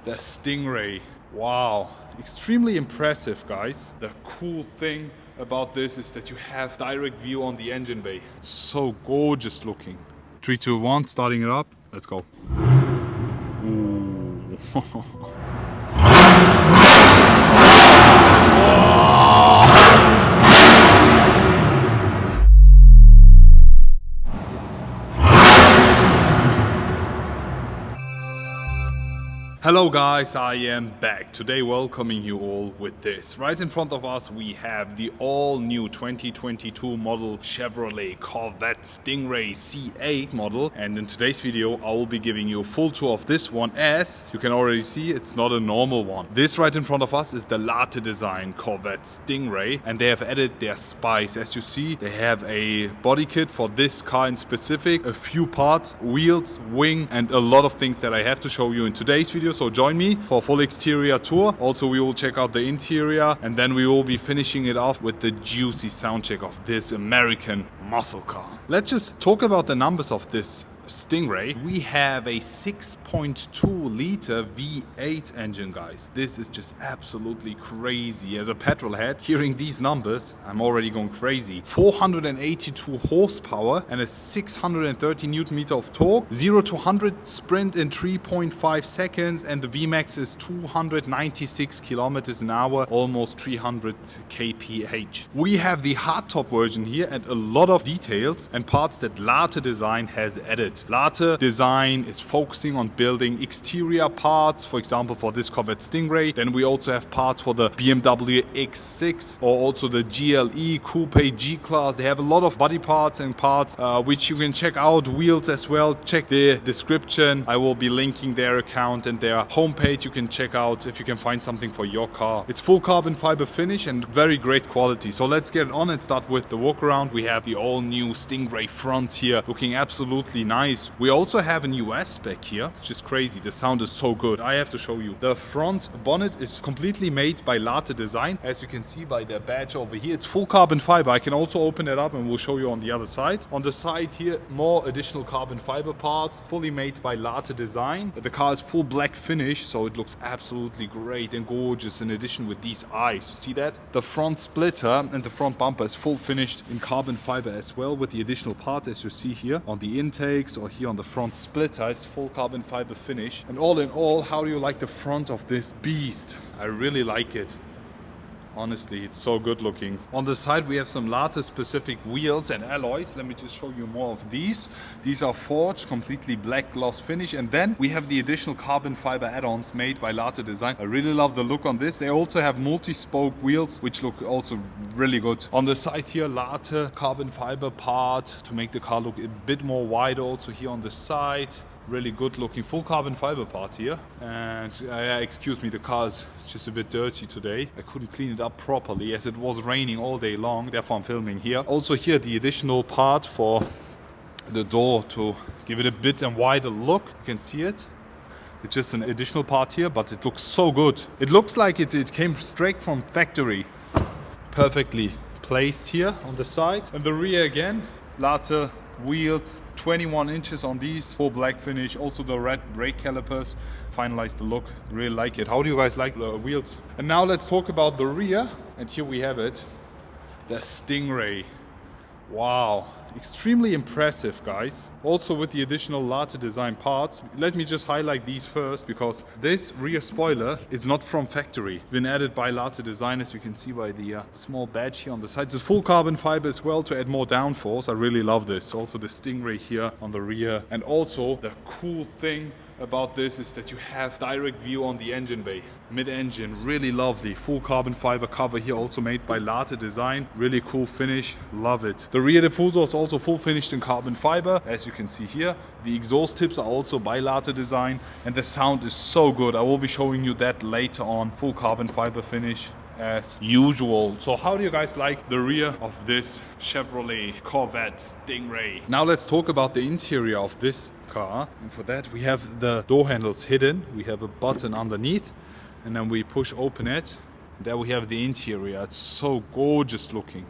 the Stingray. Wow, extremely impressive, guys. The cool thing about this is that you have direct view on the engine bay. It's so gorgeous looking. 3, 2, 1, starting it up. Let's go. Ooh. Hello guys, I am back. Today welcoming you all with this. Right in front of us we have the all new 2022 model Chevrolet Corvette Stingray C8 model, and in today's video I will be giving you a full tour of this one. As you can already see, it's not a normal one. This right in front of us is the Larte Design Corvette Stingray, and they have added their spice. As you see, they have a body kit for this car in specific, a few parts, wheels, wing, and a lot of things that I have to show you in today's video. So join me for a full exterior tour. Also, we will check out the interior, and then we will be finishing it off with the juicy sound check of this American muscle car. Let's just talk about the numbers of this Stingray. We have a 6.2 liter V8 engine, guys. This is just absolutely crazy. As a petrol head, hearing these numbers, I'm already going crazy. 482 horsepower and a 630 Newton meter of torque. 0 to 100 sprint in 3.5 seconds, and the VMAX is 296 kilometers an hour, almost 300 kph. We have the hardtop version here and a lot of details and parts that Larte Design has added. Larte Design is focusing on building exterior parts, for example for this Corvette Stingray. Then we also have parts for the BMW X6 or also the GLE Coupe G-Class. They have a lot of body parts and parts which you can check out, wheels as well. Check the description. I will be linking their account and their homepage. You can check out if you can find something for your car. It's full carbon fiber finish and very great quality. So let's get on and start with the walk around. We have the all new Stingray front here, looking absolutely nice. We also have a new spec here. It's just crazy. The sound is so good. I have to show you. The front bonnet is completely made by Larte Design. As you can see by their badge over here, it's full carbon fiber. I can also open it up and we'll show you on the other side. On the side here, more additional carbon fiber parts, fully made by Larte Design. The car is full black finish, so it looks absolutely great and gorgeous in addition with these eyes. You see that? The front splitter and the front bumper is full finished in carbon fiber as well, with the additional parts as you see here on the intakes or here on the front splitter. It's full carbon fiber finish. And all in all, how do you like the front of this beast? I really like it. Honestly, it's so good looking. On the side we have some Larte specific wheels and alloys. Let me just show you more of these. These are forged, completely black gloss finish, and then we have the additional carbon fiber add-ons made by Larte Design. I really love the look on this. They also have multi-spoke wheels which look also really good. On the side here, Larte carbon fiber part to make the car look a bit more wider. Also here on the side, really good looking full carbon fiber part here. And excuse me, the car is just a bit dirty today. I couldn't clean it up properly as it was raining all day long, therefore I'm filming here. Also here the additional part for the door to give it a bit and wider look. You can see it. It's just an additional part here, but it looks so good. It looks like it came straight from factory. Perfectly placed here on the side. And the rear again, Larte wheels, 21 inches on these, full black finish. Also the red brake calipers finalize the look. Really like it. How do you guys like the wheels? And now let's talk about the rear. And here we have it, the Stingray. Wow, extremely impressive, guys. Also with the additional Larte Design parts. Let me just highlight these first, because this rear spoiler is not from factory. Been added by Larte Design, as you can see by the small badge here on the side. It's full carbon fiber as well to add more downforce. I really love this. Also the Stingray here on the rear. And also the cool thing about this is that you have direct view on the engine bay. Mid-engine, really lovely. Full carbon fiber cover here, also made by Larte Design. Really cool finish, love it. The rear diffuser is also full finished in carbon fiber, as you can see here. The exhaust tips are also by Larte Design, and the sound is so good. I will be showing you that later on. Full carbon fiber finish as usual. So how do you guys like the rear of this Chevrolet Corvette Stingray? Now let's talk about the interior of this car. And for that we have the door handles hidden. We have a button underneath, and then we push open it. There we have the interior. It's so gorgeous looking.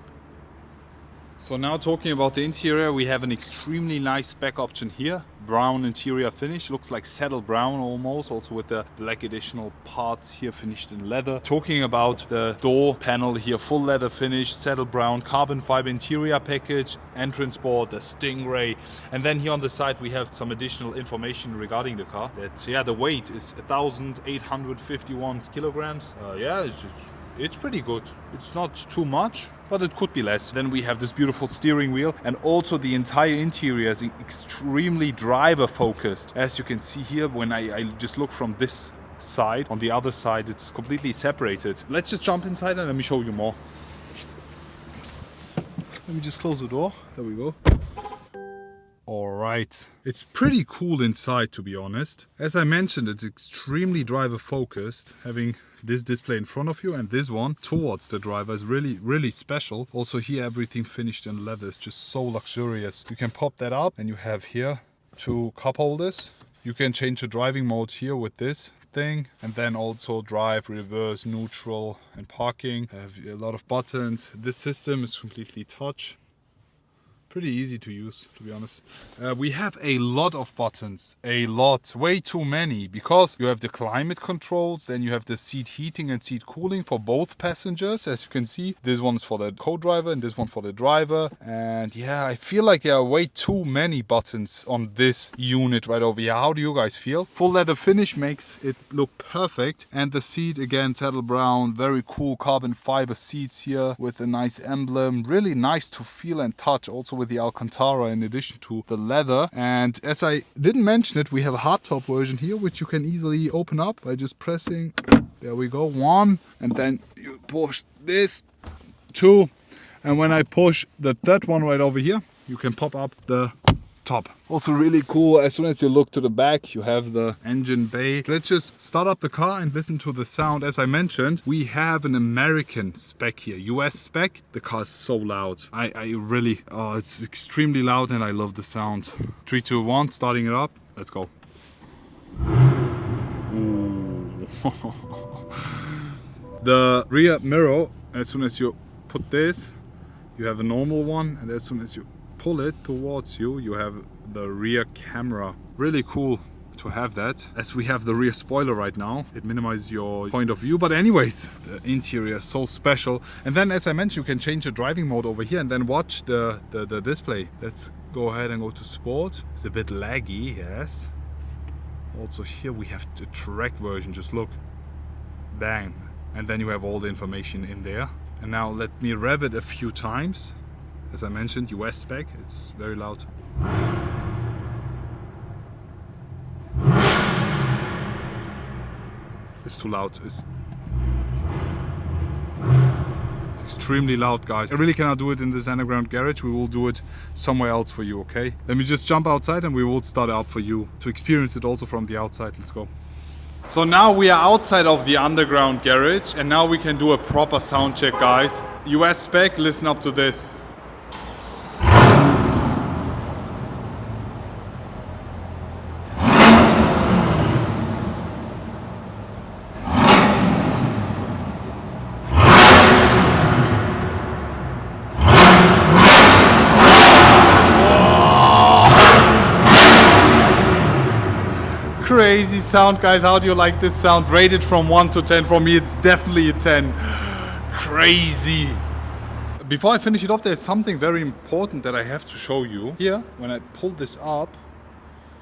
So now talking about the interior, we have an extremely nice spec option here. Brown interior finish, looks like saddle brown almost, also with the black additional parts here finished in leather. Talking about the door panel here, full leather finish, saddle brown, carbon fiber interior package, entrance board, the Stingray. And then here on the side we have some additional information regarding the car. That, yeah, the weight is 1,851 kilograms. It's pretty good. It's not too much, but it could be less. Then we have this beautiful steering wheel, and also the entire interior is extremely driver focused. As you can see here, when I just look from this side, on the other side it's completely separated. Let's just jump inside and let me show you more. Let me just close the door. There we go. Alright, it's pretty cool inside, to be honest. As I mentioned, it's extremely driver focused. Having this display in front of you and this one towards the driver is really special. Also here everything finished in leather is just so luxurious. You can pop that up and you have here 2 cup holders. You can change the driving mode here with this thing, and then also drive, reverse, neutral and parking. I have a lot of buttons. This system is completely touch. Pretty easy to use, to be honest. We have a lot of buttons, way too many, because you have the climate controls, then you have the seat heating and seat cooling for both passengers, as you can see. This one's for the co-driver and this one for the driver. And yeah, I feel like there are way too many buttons on this unit right over here. How do you guys feel? Full leather finish makes it look perfect. And the seat, again, saddle brown, very cool carbon fiber seats here with a nice emblem. Really nice to feel and touch, also with the Alcantara in addition to the leather. And as I didn't mention it, we have a hardtop version here, which you can easily open up by just pressing, there we go, 1, and then you push this, 2, and when I push the third one right over here, you can pop up the top. Also really cool, as soon as you look to the back, you have the engine bay. Let's just start up the car and listen to the sound. As I mentioned, we have an American spec here, US spec. The car is so loud. I really, it's extremely loud and I love the sound. 3, 2, 1, starting it up. Let's go. Ooh. The rear mirror, as soon as you put this, you have a normal one, and as soon as you pull it towards you, you have the rear camera. Really cool to have that. As we have the rear spoiler right now, it minimizes your point of view. But anyways, the interior is so special. And then, as I mentioned, you can change the driving mode over here and then watch the display. Let's go ahead and go to sport. It's a bit laggy, yes. Also here we have the track version. Just look, bang, and then you have all the information in there. And now let me rev it a few times. As I mentioned, US spec, it's very loud. It's too loud. It's extremely loud, guys. I really cannot do it in this underground garage. We will do it somewhere else for you, okay? Let me just jump outside and we will start it up for you to experience it also from the outside. Let's go. So now we are outside of the underground garage and now we can do a proper sound check, guys. US spec, listen up to this. Crazy sound, guys. How do you like this sound? Rated from 1 to 10. For me, it's definitely a 10. Crazy. Before I finish it off, there's something very important that I have to show you. Here, when I pull this up,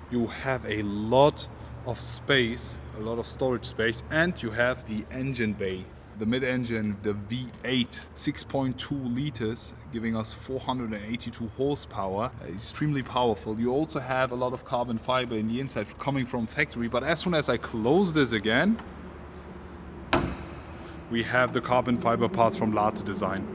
you have a lot of space, a lot of storage space, and you have the engine bay. The mid-engine, the V8, 6.2 liters, giving us 482 horsepower. Extremely powerful. You also have a lot of carbon fiber in the inside coming from factory, but as soon as I close this again, we have the carbon fiber parts from Larte Design.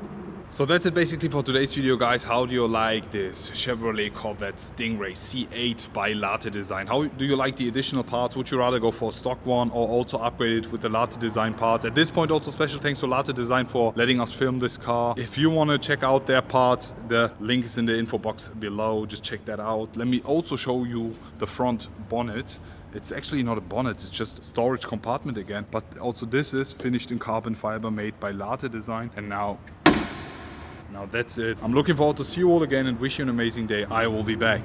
So that's it basically for today's video, guys. How do you like this Chevrolet Corvette Stingray C8 by Larte Design? How do you like the additional parts? Would you rather go for a stock one or also upgrade it with the Larte Design parts? At this point, also special thanks to Larte Design for letting us film this car. If you want to check out their parts, the link is in the info box below. Just check that out. Let me also show you the front bonnet. It's actually not a bonnet, it's just a storage compartment again. But also this is finished in carbon fiber, made by Larte Design. And now Now that's it. I'm looking forward to see you all again and wish you an amazing day. I will be back.